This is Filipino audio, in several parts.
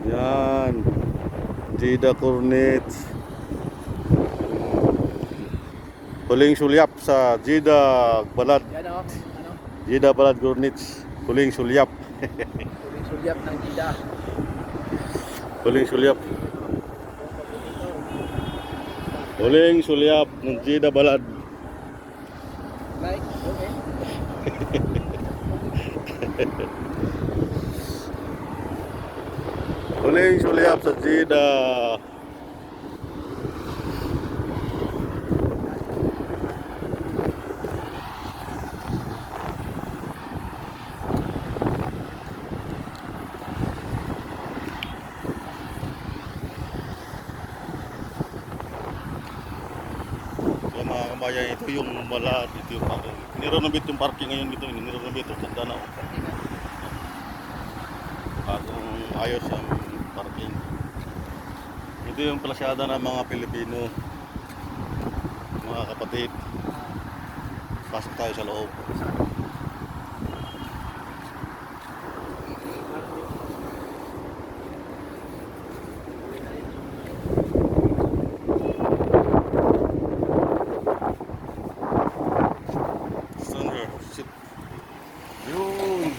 Yan. Jeddah Cornets. Huling sulyap sa Jeddah Balad. Yan o. Ano? Jeddah Balad Cornets. Huling sulyap. Huling sulyap ng Jeddah. Huling sulyap. Huling sulyap ng Jeddah Balad. Like, okay. Huling sulyap sa Jeddah. So mga kabayan, ito yung Balad, ito yung parking. Nirenovate yung parking ngayon dito, nirenovate ito, tanda na. Bagong ayos ang parking. Ito yung plasyada ng mga Pilipino, mga kapatid. Pasok tayo sa loob. Thunder, shit. Yun.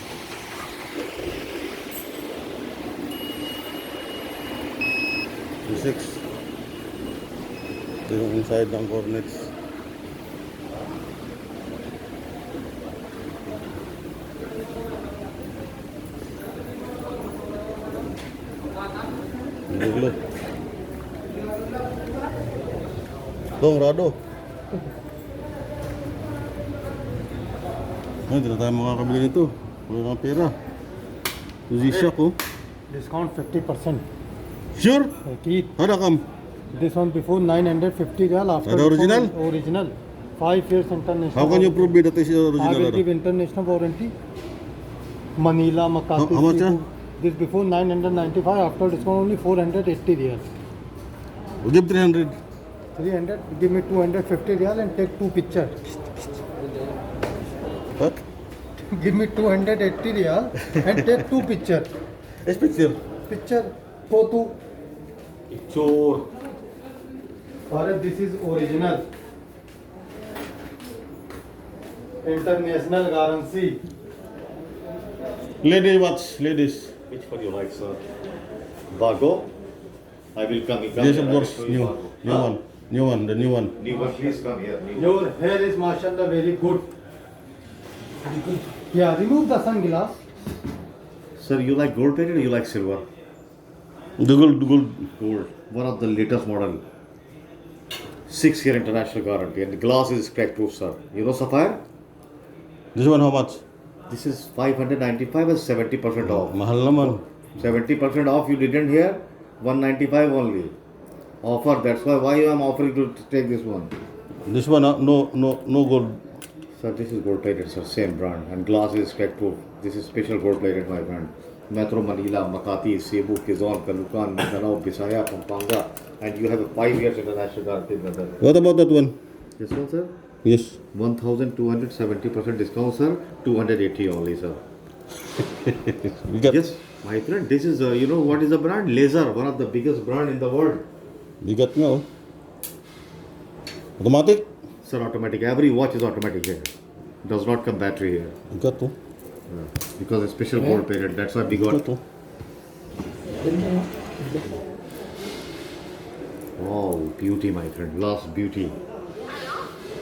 Six. Ito yung inside ng Cornets. Dulo. Dong, rado. Ay, hindi na tayo makakabili nito. Wala kang pera. Zisha ko. Discount 50%. Sure? Keith, Hada kam. this one before 950 real. After Are they discount original? is original. 5 years international. How can you warranty. prove that is I original? will give Hada? international warranty. Manila, Makati. How much, Cebu. This before 995. After discount only 480 real. We'll give 300. 300. Give me 250 real and take 2 pictures. What? Give me 280 real and take 2 pictures. Yes, picture. Picture. Photo. Sure. Or if this is original. International guarantee. Lady watch, ladies. Which one you like, sir? Vago? I will come. Yes, of course. New. New one. New one. The new one. New one, please come here. New one. Your hair is mashallah very good. Yeah, remove the sunglass. Sir, you like gold plated or you like silver? The gold, gold. Gold. One of the latest model. 6-year international guarantee and the glass is crack proof, sir. You know sapphire? This one how much? This is 595 and 70% off. Mahal naman. 70% off you didn't hear? 195 only. Offer, that's why I am offering to take this one. This one, no gold. Sir, this is gold plated, sir. Same brand. And glass is crack proof. This is special gold plated, my friend. Metro Manila, Makati, Cebu, Quezon, Caloocan, Mindanao, Visayas, Pampanga. And you have a 5 years international guarantee, brother. What about that one? This one, sir? Yes. 1,270% discount, sir. 280 only, sir. We got. Yes, my friend. This is, you know what is the brand? Laser, one of the biggest brand in the world. We got nga oh. Automatic. Sir, automatic. Every watch is automatic here. Does not come battery here. We got to. Because it's special gold plated. That's why we We got. got to. Wow, beauty, my friend. Last beauty.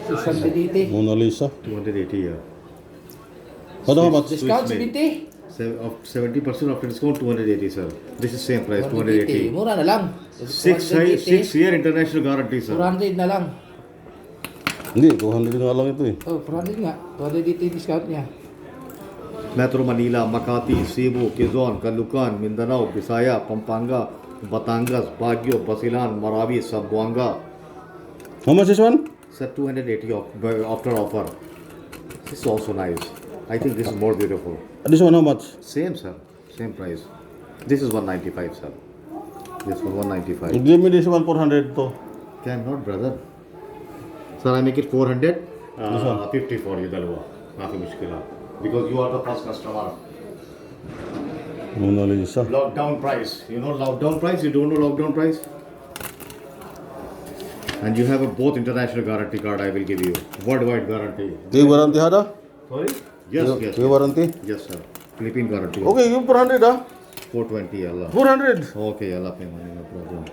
Isang biniti. Mona Lisa. 280 here. How much? Discount Swiss made. 70. Of 70% after discount, 280, sir. This is same price, 280. 280. Mura na lang. 6-year international guarantee, sir. 400 na lang. Hindi, 200 nga lang ito eh. Oh, 400 nga. 280 discount niya. Metro Manila, Makati, Cebu, Quezon, Caloocan, Mindanao, Visayas, Pampanga, Batangas, Baguio, Basilan, Marawi, Zamboanga. How much this one? Sir, 280 after offer. This is also nice. I think this is more beautiful. This one how much? Same, sir. Same price. This is 195, sir. This one 195. Give me this one 400 to. Cannot, brother. Sir, I make it 400. This one? 50 for you, Dalwa. Maafi mushkil hai. Because you are the first customer. Mona Lisa. Lockdown price. You know lockdown price? You don't know lockdown price? And you have a both international guarantee card I will give you. Worldwide guarantee. Do you warranty hada? Sorry? Yes, yes. Do you warranty? Yes, sir. Philippine guarantee. Okay, give 400 ah. 420, Allah. 400. Okay, Allah pay money, no problem.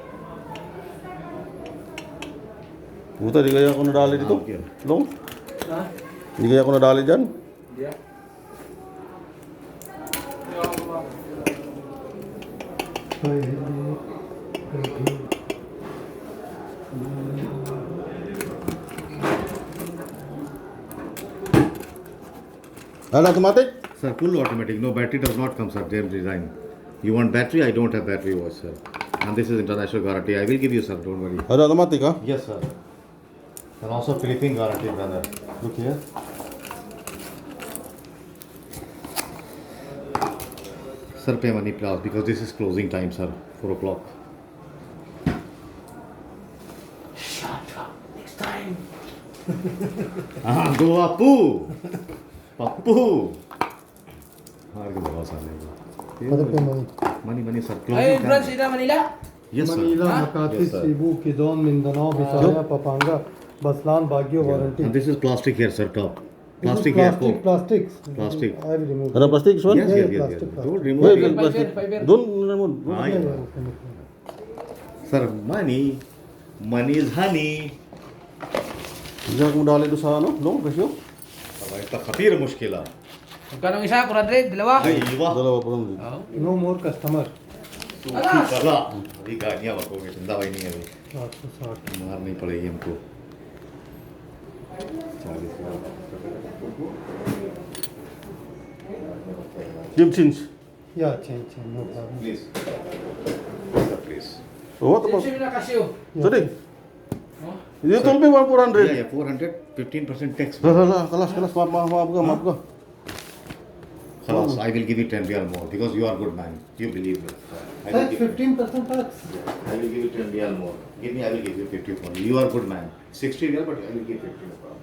Buta, di kaya ako nadali dito? Okay. Long? Ha? Di kaya ako nadali dyan? Hindi ah. Automatic? Sir, full automatic. No battery does not come, sir. Same design. You want battery? I don't have battery watch, sir. And this is international guarantee. I will give you, sir. Don't worry. Automatic ah? Yes, sir. And also Philippine guarantee, brother. Look here. Sir, pay money, please, because this is closing time, sir. 4 o'clock. Shut up. Next time. Ah, go Appu! Pappu! Are you boss? Money, sir. Ay, Closing branch time. sila Manila? Yes, sir. Manila, Huh? Makati, Yes, sir. Cebu, Quezon, Mindanao, Visaya, Pampanga, Baslan, Baguio, warranty. And this is plastic here, sir. Top. This is Plastic here. plastic, plastics. Plastic. I will remove. Ada plastic this one? Yes, Yeah, yes, yeah, yes, plastic, yes. plastic. Don't remove Wait, it. wait, Fiber, plastic. fiber. Don't remove. Ah, Yeah, yeah. yeah, okay, okay. Sir, money is honey. Hindi ako madali doon sa ano? Long presyo? अब इतना खतीर मुश्किल है Magkano ang isa? 400? Dalawa? भाई वाह Dalawa pa lang. Oo. No more customer. सूखी कला अभी गाड़ियाँ बकोगे जिंदा भाई नहीं है अभी 760. मार नहीं पड़ेगी हमको 40 Give change. Yeah, change, no problem. Please please Oh, what about? Sino na Casio? Sorry. Oh. You told me 400. yeah 400 15% tax Hala, kalas, maaf ka. Khalas, I will give you 10 real more because you are good man you believe me I will Tax, give you 15% tax. I will give you 10 real more give me I will give you 50 for you are good man 60 real but I will give 50 no problem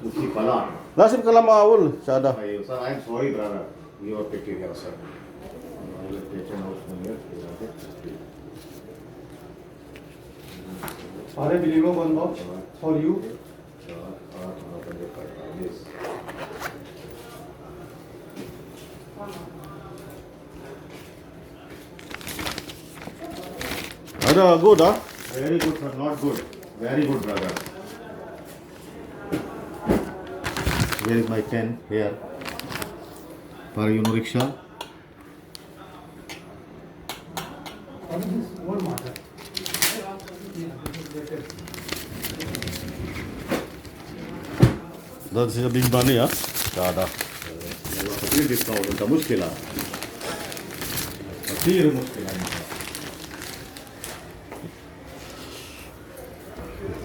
सूखी कला Lasip ka lang maawol. Sada. Sir, I am sorry, brother. You are picking here, sir. I will take an out from here. Are believe one box for you. Yes. Ada good ah. Very good, sir. Not good. Very good, brother. Where is my pen? Here. For you know rickshaw. What is this? What matter? That is a big money ah. Sada. Please discount. It's a मुश्किल है. Kafir मुश्किल है.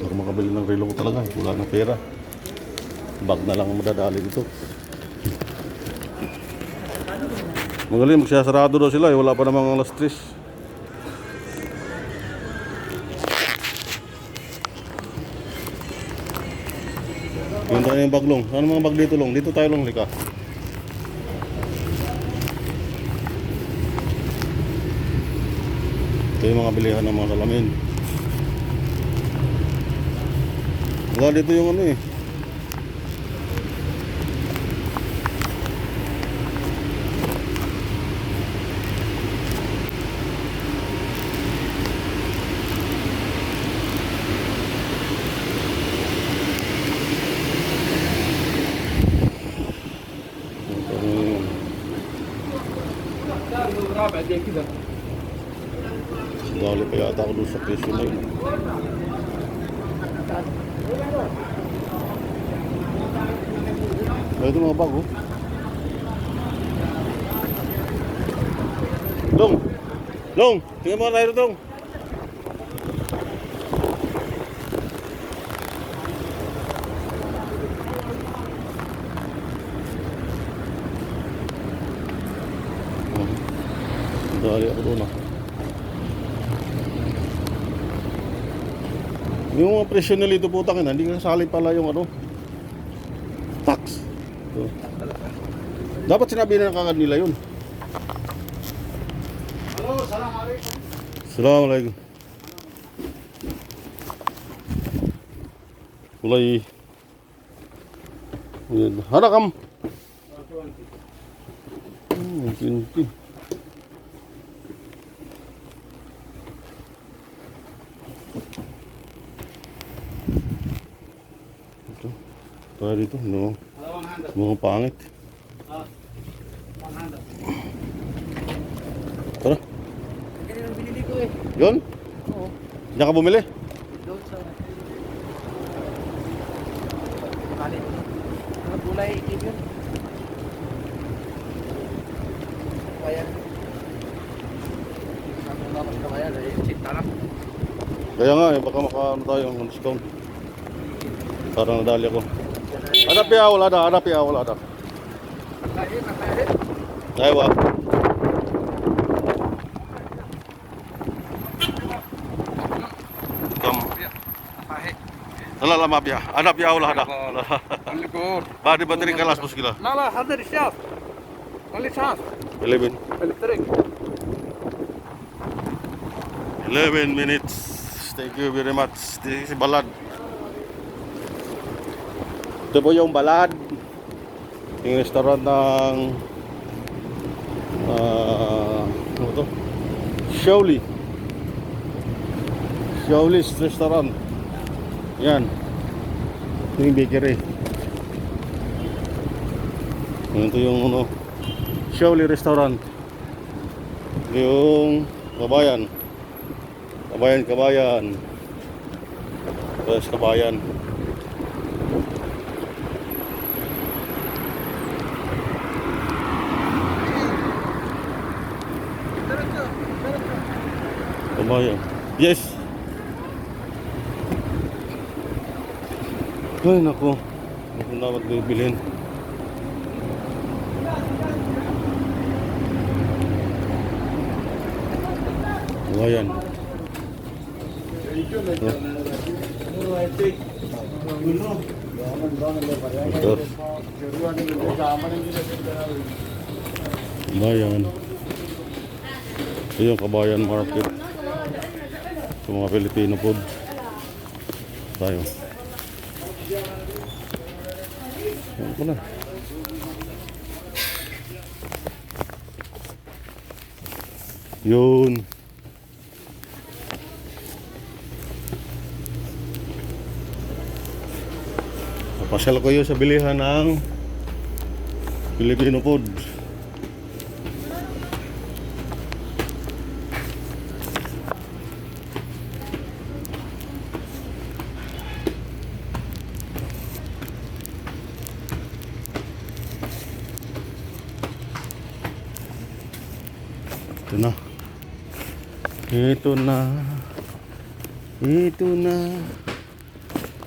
Para makabili ng relo ko talaga. Wala ng pera. Bag na lang ang madadali dito. Magaling, magsasarado daw sila. Wala pa namang alas 3. Yun tayo yung baglong. Ano mga bag dito long? Dito tayo long, lika. Ito yung mga bilihan ng mga salamin. Wala dito yung ano eh. Grabe, di kita. Dali pa yata ako doon sa presyo na yun. Ito mga bago. Dong! Dong! Tingnan mo tayo dong! Dali ako doon ah. Yung mga presyo nila ito putang ina, hindi kasali pala yung ano tax. Ito. Dapat sinabi na kagad nila yun. Hello, Assalamualaikum. Assalamualaikum. Mulai. Ada kam? Mungkin. Ito. Tayo dito, no. Mga pangit. Tara. Ganyan ang binili ko eh. Yun? Oo. Diyan ka bumili? Doon sa... Kalit. Mga gulay, itim yun. Kabayan. Sabi nga mas kabayan, eh, sinta lang. Kaya nga eh, baka makaano tayo ng discount. Parang nadali ako. Ada piawal, ada piawal, ada. Nakahit. Aywa. Kam. Nakahit. Nalala mapya. Ada piawal, ada. Alikor. Badi bateri kelas bos gila. Nala, hadir siap. Kali sas. 11 Elektrik. 11 minutes. Thank you very much. This is Balad. Ito po yung Balad. Yung restaurant ng ano to? Shawli's Restaurant. Yan. Ito yung bakery. Ito yung ano, Shawli Restaurant. Ito yung Kabayan. Kabayan. Terus Kabayan. Kabayan. Yes. Ay, naku. Naku na magbibilhin. Kabayan. Betul. Kabayan. Ito yung Kabayan Market. Sa mga Filipino food. Tayo. Ano ko na? Yun. Pasyal ko yun sa bilihan ng Filipino food. Ito na. Ito na. Ito na.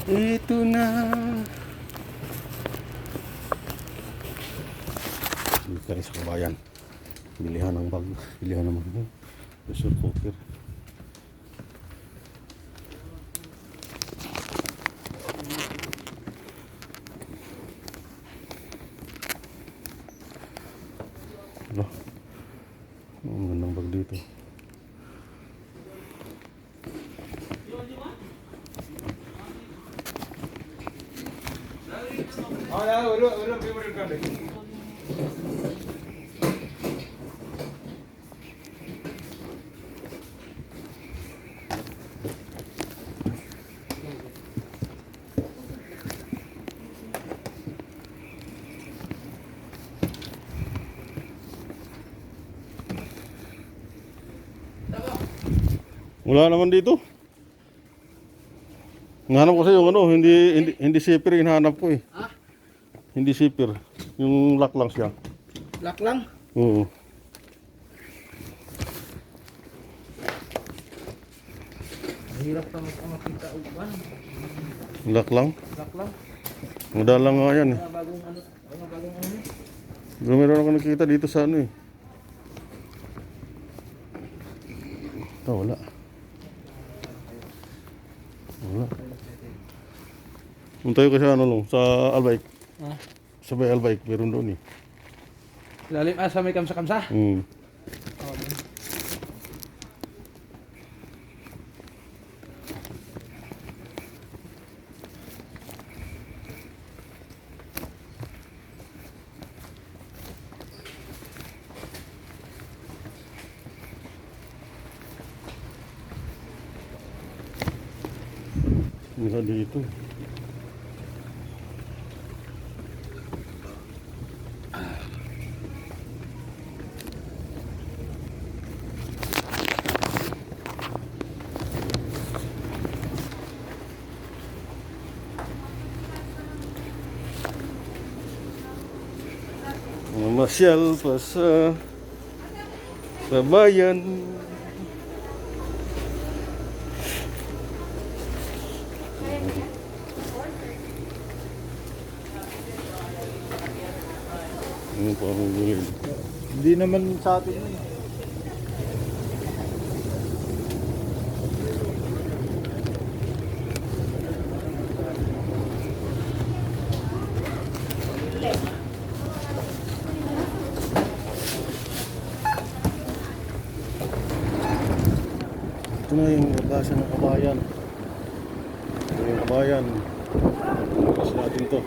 Ito na. Dito tayo sa Kabayan. Bilihan ng bag. Bilihan ng mga pressure cooker. Ano? Ang gandang bag dito. Wala naman dito. Nahanap ko sa yung ano, hindi zipper yung hinahanap ko eh. Ha? Hindi zipper, yung lock lang siya. Lock lang. Oo. Mahirap na makita upan. Lock lang. Lock lang. Madalang nga yan eh. Mga bagong ano. Mga bagong ano. Meron ako nakikita dito sa ano eh. Ito wala. Wala. Punta tayo kasi ano lang, sa Albike. Ha? Sa Albike, meron doon eh. Lalim sa may kamsa-kamsa. Hmm. Oh, Bisa dito. Mamasyal pa sa bayan. Ano pa ang gulid? Hindi naman sa atin yun. Ito na yung basa ng kabayan. Ito yung kabayan. Bukas natin to.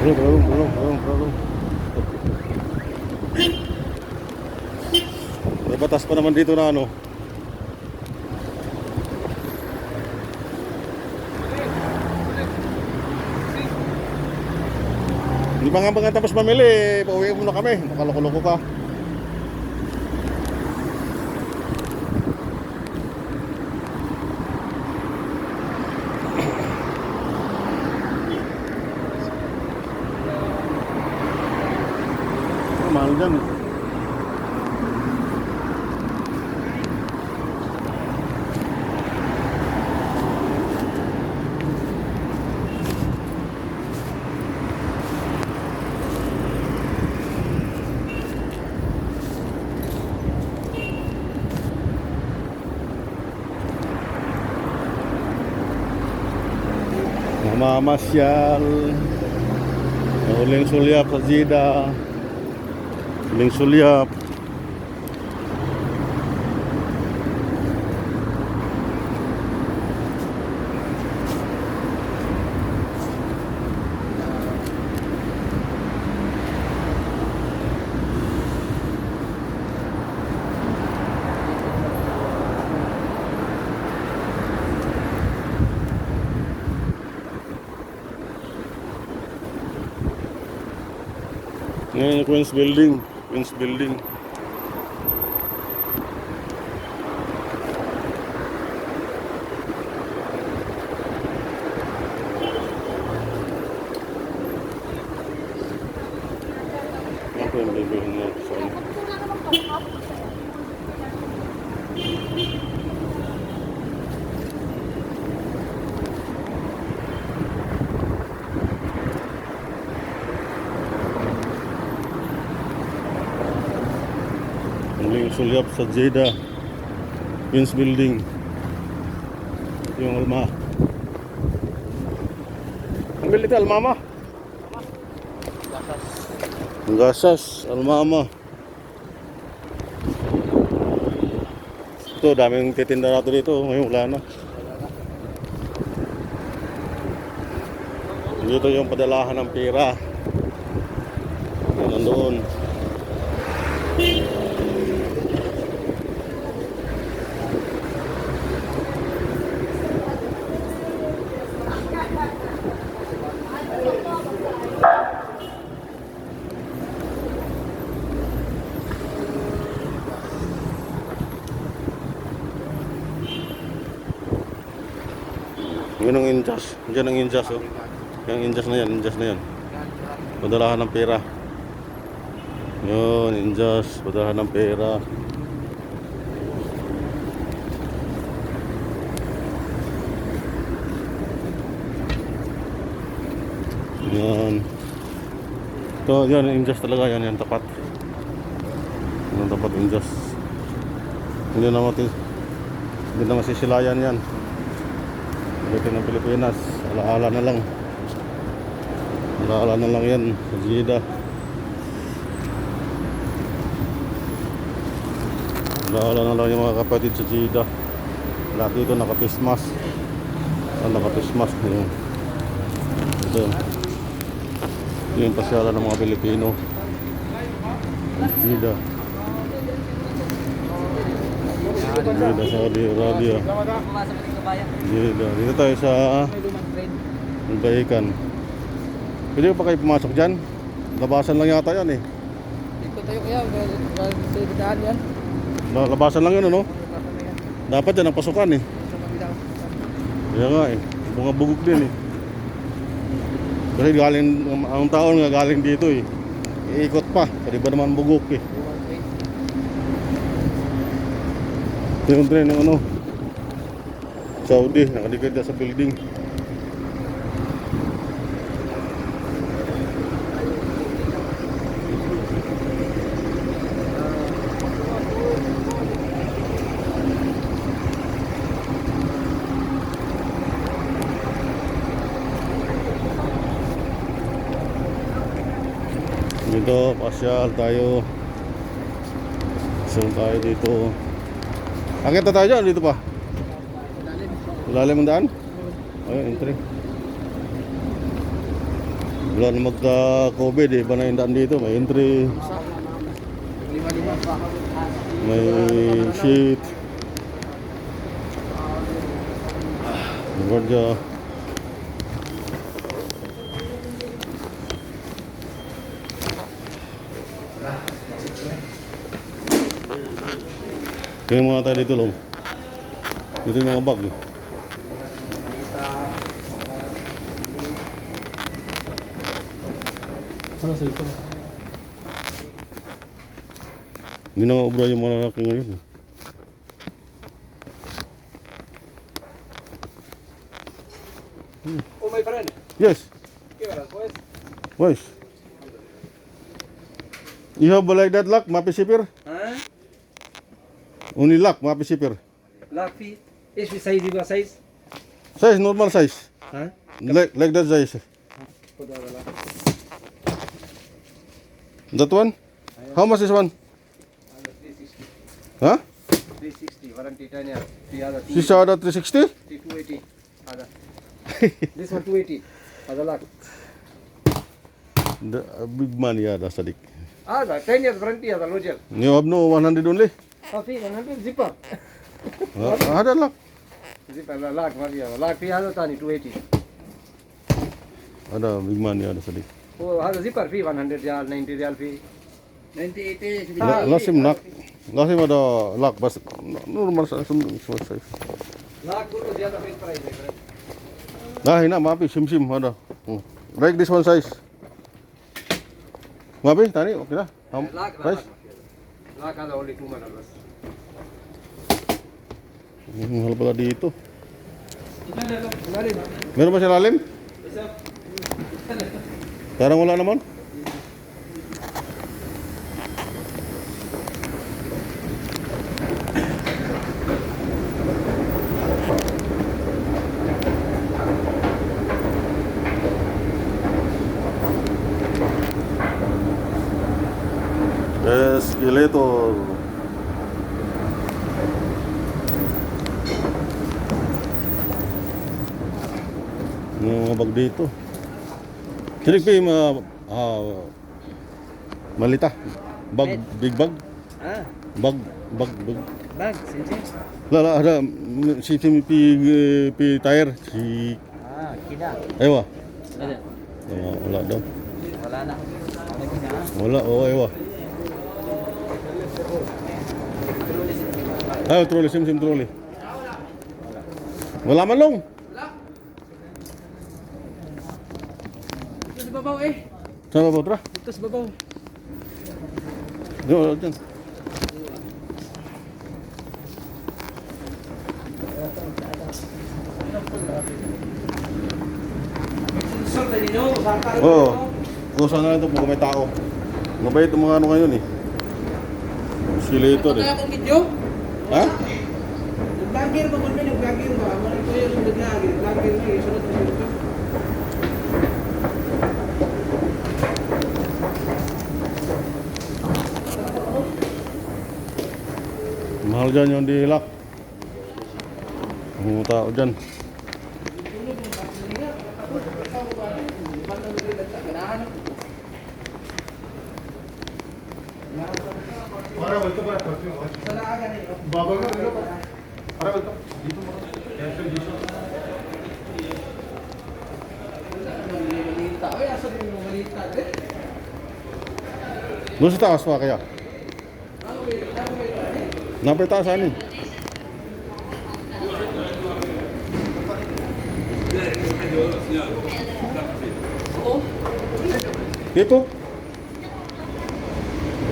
Belum. May batas pa naman dito na ano. Hindi pa nga tapos mamili, pauwi muna kami. Nakaloko-loko ka. Mahal dyan. Namamasyal. Huling sulyap sa Jeddah. Huling sulyap. Ngayon yung Queen's Building. Queen's Building. Ako yung bibilhin mo sa ano. Huling sulyap sa Jeddah. Queen's Building. Yung Alma. Ang bilit Almama. Ang gasas, Almama. Ito, daming titinda nato dito. Ngayon wala na. Dito yung padalahan ng pera. Nandoon. Yun ang injas. Diyan ang injas, oh. Yung injas na yan, injas na yan. Padalahan ng pera. Yun, injas, padalahan ng pera. Yan. Ito, yan, injas talaga yan, yan, tapat. Yan, tapat injas. Hindi na masisilayan yan. Dito ng Pilipinas, alaala na lang. Alaala na lang yan sa Jeddah. Alaala na lang yung mga kapatid sa Jeddah. Lahat dito naka-face-mask. Naka-face-mask. Ito. Yung pasyalan ng mga Pilipino. Jeddah. Jeddah, Saudi Arabia. Jeddah. Dito tayo sa Bahikan. Pwede pa kayo pumasok dyan? Labasan lang yata yan eh. Dito tayo kaya, sa daan yan. Labasan lang yun ano? Dapat yan ang pasukan eh. Kaya nga eh. Bunga bugok din eh. Kasi galing, ang taon nga galing dito eh. Iikot pa. Kasi ba naman bugok eh. Ito yung train ng ano, Saudi, nakadikit na sa building. Dito, pasyal tayo. Pasyal tayo dito. Angkat na tayo dyan, dito pa. Lalim ang daan? Ayun, entry. Wala na magka-COVID eh. Iba na yung daan dito. May entry. May sheet. May gwardiya. Kaya mga tayo dito lang. Dito yung mga bag eh. Ano sa ito? Hindi na maubra yung mga lalaki ngayon eh. Oh my friend. Yes. Okay, well, boys. Boys. You have like that lock, mapisipir? Huh? Only lock, mapisipir. Lock fee. Is we size you size? Size, normal size. Huh? Like that size. Put the lock. That one? How much is one? 360. Huh? 360. Warranty 10 years. The other This order 360? 280. Other. This one 280. Other lock. The big man, yeah, that's a dick. Other 10 years warranty. Other local. You have no 100 only? Coffee 100 zipper. Other lock. Zipper lock. Lock fee other tani 280. Other big man, yeah, that's a dick. Oh, other zipper fee 100 real, 90 real fee. 90 80. Last him lock. Last him ada lock, but normal size. Small size. Lock puro zyada fixed price hai friend. Nah, hina maapi sim ada. Like this one size. Maapi tani okay na. Price? Lock other only 2 $2. Mahal pala dito. Meron ba siya lalim? Parang wala naman. Escalator. Yung mga bag dito. Kilig pa yung mga malita. Bag, big bag. Ah, Bag. bag, sini. Lala, ada si pi tire. Si, Ah, kina. ewa. Ada. Wala daw. Wala na. Ada kina. Wala, ewa. Trolley, sim trolley. Wala man long. babaw eh. Saan ba, Tra? Dito sa babaw. Dyan. Sir, tayo nino. Saka Oo. Kusa na ito kung may tao. Mabait ang mga ano ngayon eh. Oscillator eh. akong video. Ha? Nag-vlogger ba kung may nag-vlogger ba? Wala ko yung nag-vlogger. Vlogger na eh. Sunod na sunod. Mahal dyan yung dilak. Ang tao dyan. Doon sa taas pa kaya? Napay taas anin? Dito?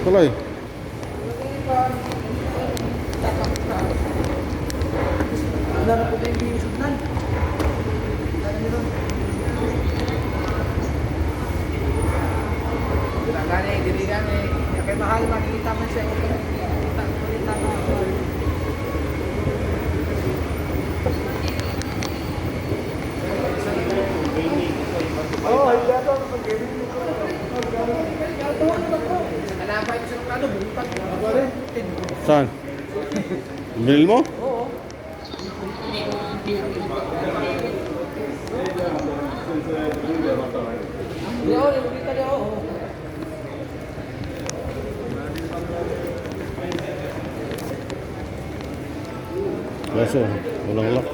Tuloy. Wala na po tayong binisugnan. Gani, dili gani. Kaya mahal makikita man siya. Kita mo. Oh, iya to pag-gaming ko. Alabay ko sa kano, buntag. Saan? Binil mo? Oo. Yo, kita dia. Kaso, walang lock.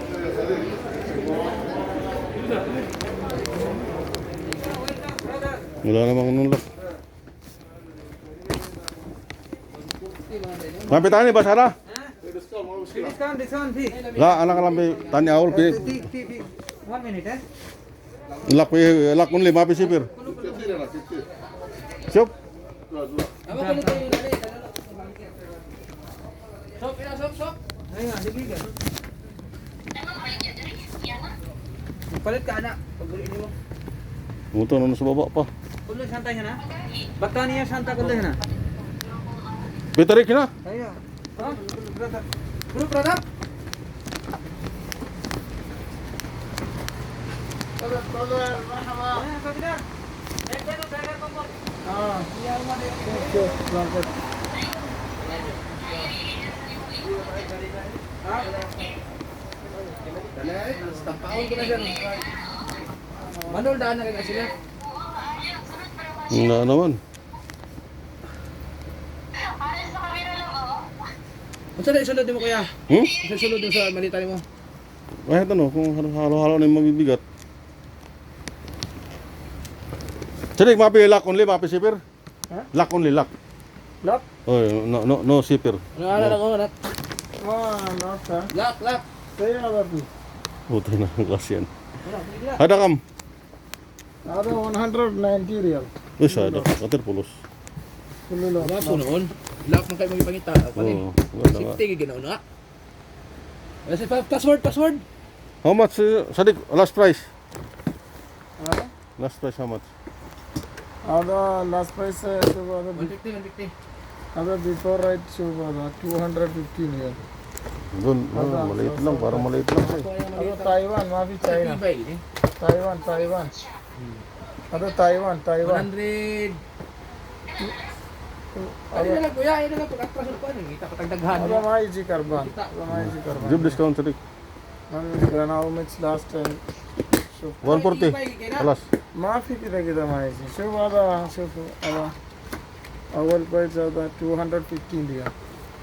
Wala namang nung lock. Mapit tani ba Sarah? Discount fee. La, anak lang may tani awol. 1 minute eh. Lock only, mapi sipir. Siop. Apa kuno tayo dali? Sok. Ayun, sige ka. Palit ka anak. Pagbuli mo. Muto na sa baba pa. Kulo santay na. Baka niya santa kulo na. Pitarik na. Ayo. Ha? Kulo product. Manol daan na kaya sila. Wala naman. Unsa na isulod mo kuya? Hmm? Isulod mo sa malita mo. Ay, ito no, kung halo-halo na yung mabibigat. Sige, mapi lock only, mapi sipir. Ha? Lock only, lock. Lock. Oh, no sipir. Ano ala ko na? Not sir. Lock. Say another two. Puto na ang klase yan. Wala, bigla. Ada kam. Other 190 real. Uy, ada. Kater pulos. Fully locked. Wala po noon. Lock man kayo magipangita. Oo, wala nga. Safety ginaon na. Kasi password. How much, Sadiq, last price? Last price, how much? Other last price other 150. before right 215 real. Doon, maliit lang, parang maliit lang. Other Taiwan, mafi China. Tibay ni. Taiwan. Other Taiwan. 100. Ano na lang kuya, ano lang pag-atras pa ni kita patagdaghan. Other my G Carbon. Give discount, Sadiq. How much last time? 140. Alas. माफी की लगी दमाई शुभ अवल प्राइस ज्यादा 215 दिया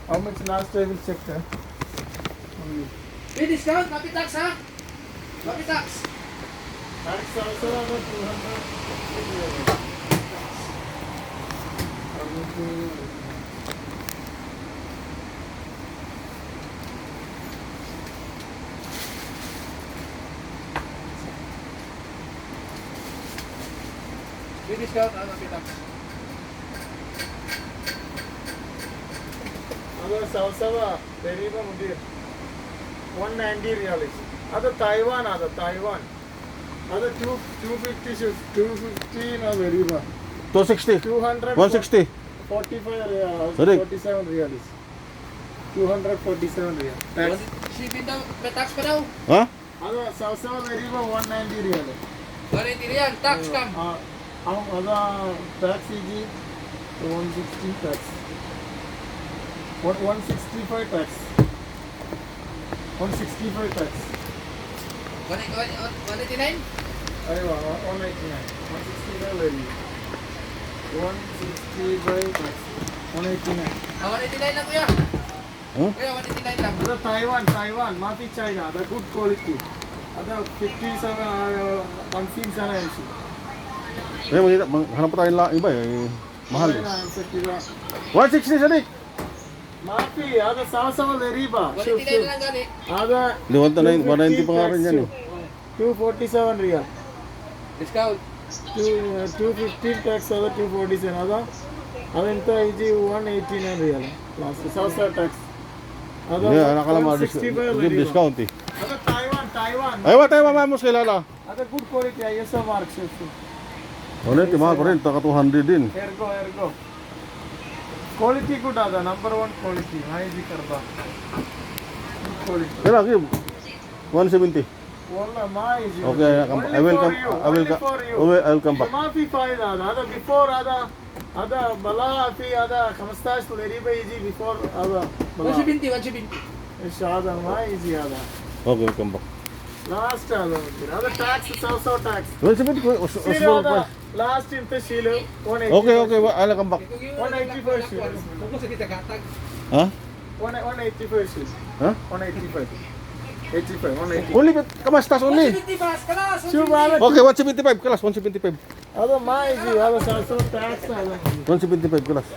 how much last time will check है May discount, mapi tax ha? Mapi tax. That's also about 200. May discount, ano, pitak. Other Salsava, Deriva Mudir. 190 reals. Other Taiwan, Taiwan. Other 250 shoes, 250 na Deriva. 260. 200. 160. 45 reals. Sorry. 47 reals. 247 reals. Tax. Shipping daw, may tax pa daw. Ha? Other Salsava Deriva 190 reals. 180 real, tax kam. Other tax is 160 tax. 165 tax. 165 tax. 189? Arey wow, 189. 165 very. 165 tax. 189. 189 lang kuya. Huh? Kuya, 189 lang. Other Taiwan, Mafi China, the good quality. Other 57 1 sana issue. Eh, hanap pa tayong iba eh. Mahal eh. 160 Sadik. Mafi, other Salsava Deriva. 189 lang gali. Other 190 pa nga rin yan eh. 247 real. Discount. 215 tax other 247 ಅದಂತ ಇದು 189 real last salsa tax ಅದು Yeah, nakalama 165 give discount eh. ಅದು Taiwan Ay, what tayo mamaya mo kilala? ಅದು good quality ISO mark shift Ano yun, mahal pa rin. Taka 200 din. ergo quality good ada number 1 quality highly karba good quality Kaya give 170. wala mai is Okay, I will come. I will come back. Mafi fine ada before ada bala fi ada 15 leriba easy before ada bala 170. Shada mai easy ada Okay, come back. last ada tax also tax 170. Zero ada last in the shield 180 Okay, I'll come back. 185 shield Kung sa kita katag. Ha? 185 shield Ha? 185 85 180 Only, kamastas only. 170 bas, kalas. Shubala Okay, 175 kelas, 175. ada mai easy ada also tax ada 175 kelas.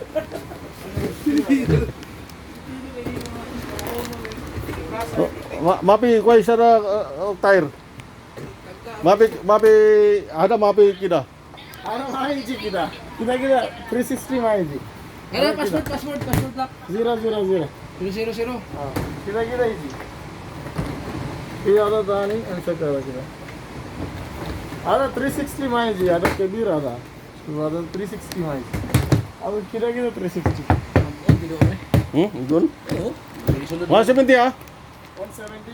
Mapi kuai sara tire. Mapi mapi kida. ada mai easy kita 360 mai easy Kaya password lang. 000 000. kita easy ये आधा था नहीं ऐसा कर रहा किधर आधा 360 माइल जी आधा कबीर आधा आधा 360 माइल अब किधर 360 Doon? 170 ah. 170